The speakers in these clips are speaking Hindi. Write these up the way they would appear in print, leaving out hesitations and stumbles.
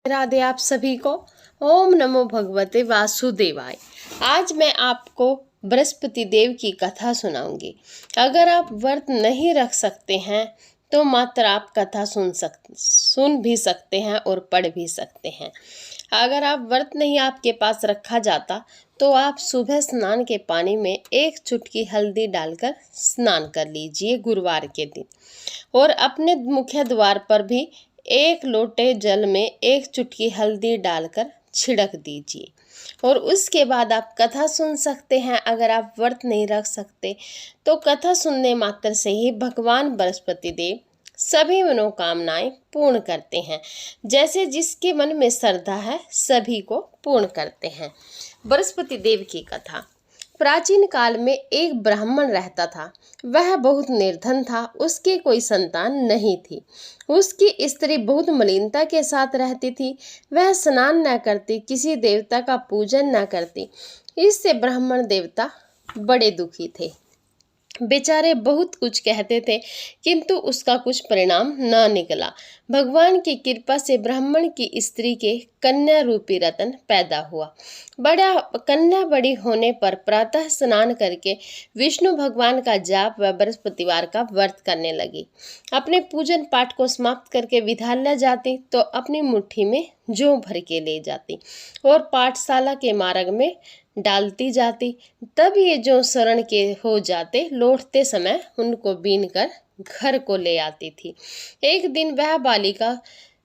राधे आप सभी को। ओम नमो भगवते वासुदेवाय। आज मैं आपको बृहस्पति देव की कथा सुनाऊंगी। अगर आप व्रत नहीं रख सकते हैं तो मात्र आप कथा सुन भी सकते हैं और पढ़ भी सकते हैं। अगर आप व्रत नहीं आपके पास रखा जाता तो आप सुबह स्नान के पानी में एक चुटकी हल्दी डालकर स्नान कर लीजिए गुरुवार के दिन, और अपने मुख्य द्वार पर भी एक लोटे जल में एक चुटकी हल्दी डालकर छिड़क दीजिए, और उसके बाद आप कथा सुन सकते हैं। अगर आप व्रत नहीं रख सकते तो कथा सुनने मात्र से ही भगवान बृहस्पति देव सभी मनोकामनाएं पूर्ण करते हैं। जैसे जिसके मन में श्रद्धा है सभी को पूर्ण करते हैं। बृहस्पति देव की कथा। प्राचीन काल में एक ब्राह्मण रहता था। वह बहुत निर्धन था, उसकी कोई संतान नहीं थी। उसकी स्त्री बहुत मलिनता के साथ रहती थी। वह स्नान न करती, किसी देवता का पूजन न करती। इससे ब्राह्मण देवता बड़े दुखी थे। बेचारे बहुत कुछ कहते थे किंतु उसका कुछ परिणाम न निकला। भगवान की कृपा से ब्राह्मण की स्त्री के कन्या रूपी रतन पैदा हुआ। कन्या बड़ी होने पर प्रातः स्नान करके विष्णु भगवान का जाप व बृहस्पतिवार का व्रत करने लगी। अपने पूजन पाठ को समाप्त करके विद्यालय जाती तो अपनी मुट्ठी में जौ भर के ले जाती और पाठशाला के मार्ग में डालती जाती। तब ये जो शरण के हो जाते, लौटते समय उनको बीन कर घर को ले आती थी। एक दिन वह बालिका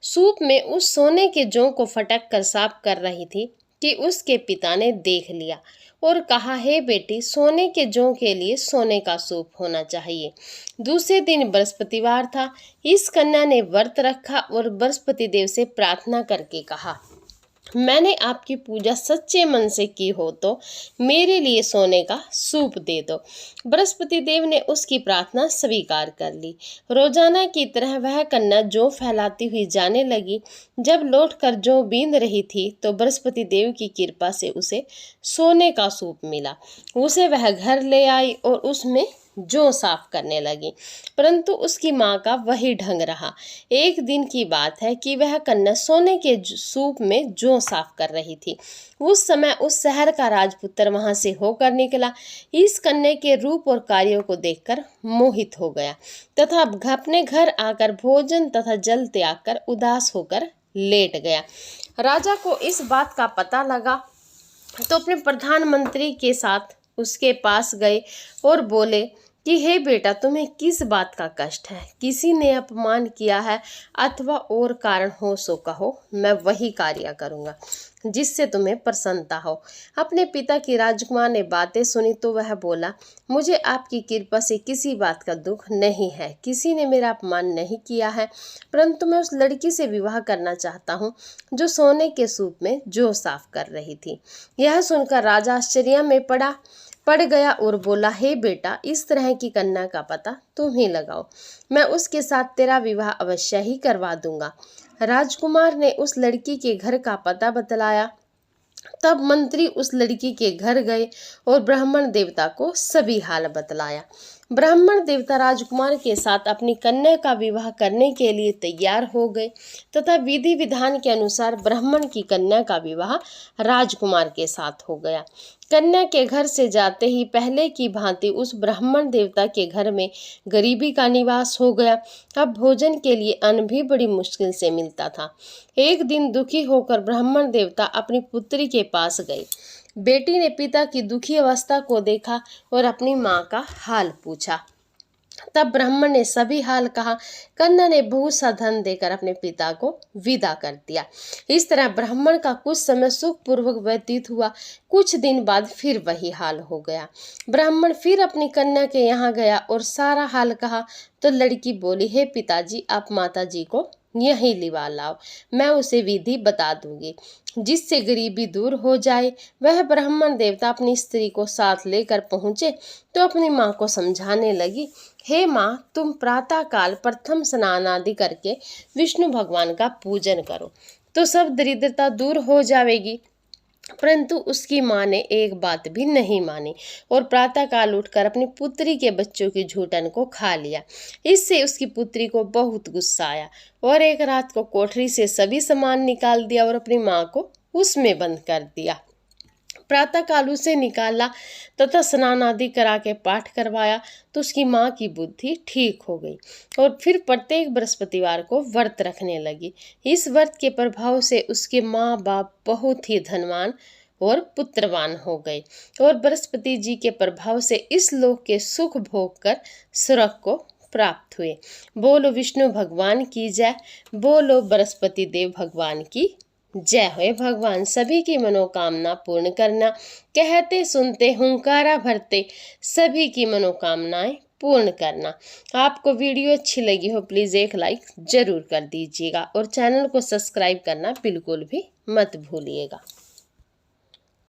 सूप में उस सोने के जौ को फटक कर साफ कर रही थी कि उसके पिता ने देख लिया और कहा, हे बेटी, सोने के जौ के लिए सोने का सूप होना चाहिए। दूसरे दिन बृहस्पतिवार था। इस कन्या ने व्रत रखा और बृहस्पति देव से प्रार्थना करके कहा, मैंने आपकी पूजा सच्चे मन से की हो तो मेरे लिए सोने का सूप दे दो। बृहस्पति देव ने उसकी प्रार्थना स्वीकार कर ली। रोजाना की तरह वह कन्या जौ फैलाती हुई जाने लगी। जब लौटकर जौ बीन रही थी तो बृहस्पति देव की कृपा से उसे सोने का सूप मिला। उसे वह घर ले आई और उसमें जौ साफ करने लगी, परंतु उसकी माँ का वही ढंग रहा। एक दिन की बात है कि वह कन्या सोने के सूप में जौ साफ कर रही थी। उस समय उस शहर का राजपुत्र वहां से होकर निकला। इस कन्या के रूप और कार्यों को देखकर मोहित हो गया तथा अपने घर आकर भोजन तथा जल त्याग कर उदास होकर लेट गया। राजा को इस बात का पता लगा तो अपने प्रधानमंत्री के साथ उसके पास गए और बोले कि हे बेटा, तुम्हें किस बात का कष्ट है? किसी ने अपमान किया है अथवा और कारण हो सो कहो, मैं वही कार्य करूँगा जिससे तुम्हें प्रसन्नता हो। अपने पिता की राजकुमार ने बातें सुनी तो वह बोला, मुझे आपकी कृपा से किसी बात का दुख नहीं है। किसी ने मेरा अपमान नहीं किया है, परंतु मैं उस लड़की से विवाह करना चाहता हूँ जो सोने के सूप में जौ साफ कर रही थी। यह सुनकर राजा आश्चर्य में पड़ गया और बोला, हे बेटा, इस तरह की कन्या का पता तुम ही लगाओ, मैं उसके साथ तेरा विवाह अवश्य ही करवा दूंगा। राजकुमार ने उस लड़की के घर का पता बतलाया। तब मंत्री उस लड़की के घर गए और ब्राह्मण देवता को सभी हाल बतलाया। ब्राह्मण देवता राजकुमार के साथ अपनी कन्या का विवाह करने के लिए तैयार हो गए तथा विधि विधान के अनुसार ब्राह्मण की कन्या का विवाह राजकुमार के साथ हो गया। कन्या के घर से जाते ही पहले की भांति उस ब्राह्मण देवता के घर में गरीबी का निवास हो गया। अब भोजन के लिए अन्न भी बड़ी मुश्किल से मिलता था। एक दिन दुखी होकर ब्राह्मण देवता अपनी पुत्री के पास गए। बेटी ने पिता की दुखी अवस्था को देखा और अपनी माँ का हाल पूछा। तब ब्राह्मण ने सभी हाल कहा। कन्या ने बहुत सा धन देकर अपने पिता को विदा कर दिया। इस तरह ब्राह्मण का कुछ समय सुखपूर्वक व्यतीत हुआ। कुछ दिन बाद फिर वही हाल हो गया। ब्राह्मण फिर अपनी कन्या के यहाँ गया और सारा हाल कहा तो लड़की बोली, हे पिताजी, आप माता जी को यहीं लिवा लाओ, मैं उसे विधि बता दूंगी जिससे गरीबी दूर हो जाए। वह ब्राह्मण देवता अपनी स्त्री को साथ लेकर पहुंचे तो अपनी माँ को समझाने लगी, हे माँ, तुम प्रातः काल प्रथम स्नान आदि करके विष्णु भगवान का पूजन करो तो सब दरिद्रता दूर हो जाएगी। परंतु उसकी माँ ने एक बात भी नहीं मानी और प्रातःकाल उठकर अपनी पुत्री के बच्चों की झूठन को खा लिया। इससे उसकी पुत्री को बहुत गुस्सा आया और एक रात को कोठरी से सभी सामान निकाल दिया और अपनी माँ को उसमें बंद कर दिया। प्रातःकाल उसे निकाला तथा स्नान आदि करा के पाठ करवाया तो उसकी माँ की बुद्धि ठीक हो गई और फिर प्रत्येक बृहस्पतिवार को व्रत रखने लगी। इस व्रत के प्रभाव से उसके माँ बाप बहुत ही धनवान और पुत्रवान हो गए और बृहस्पति जी के प्रभाव से इस लोक के सुख भोग कर स्वर्ग को प्राप्त हुए। बोलो विष्णु भगवान की जय, बोलो बृहस्पति देव भगवान की जय हो। भगवान सभी की मनोकामना पूर्ण करना, कहते सुनते हुंकारा भरते सभी की मनोकामनाएं पूर्ण करना। आपको वीडियो अच्छी लगी हो प्लीज़ एक लाइक जरूर कर दीजिएगा और चैनल को सब्सक्राइब करना बिल्कुल भी मत भूलिएगा।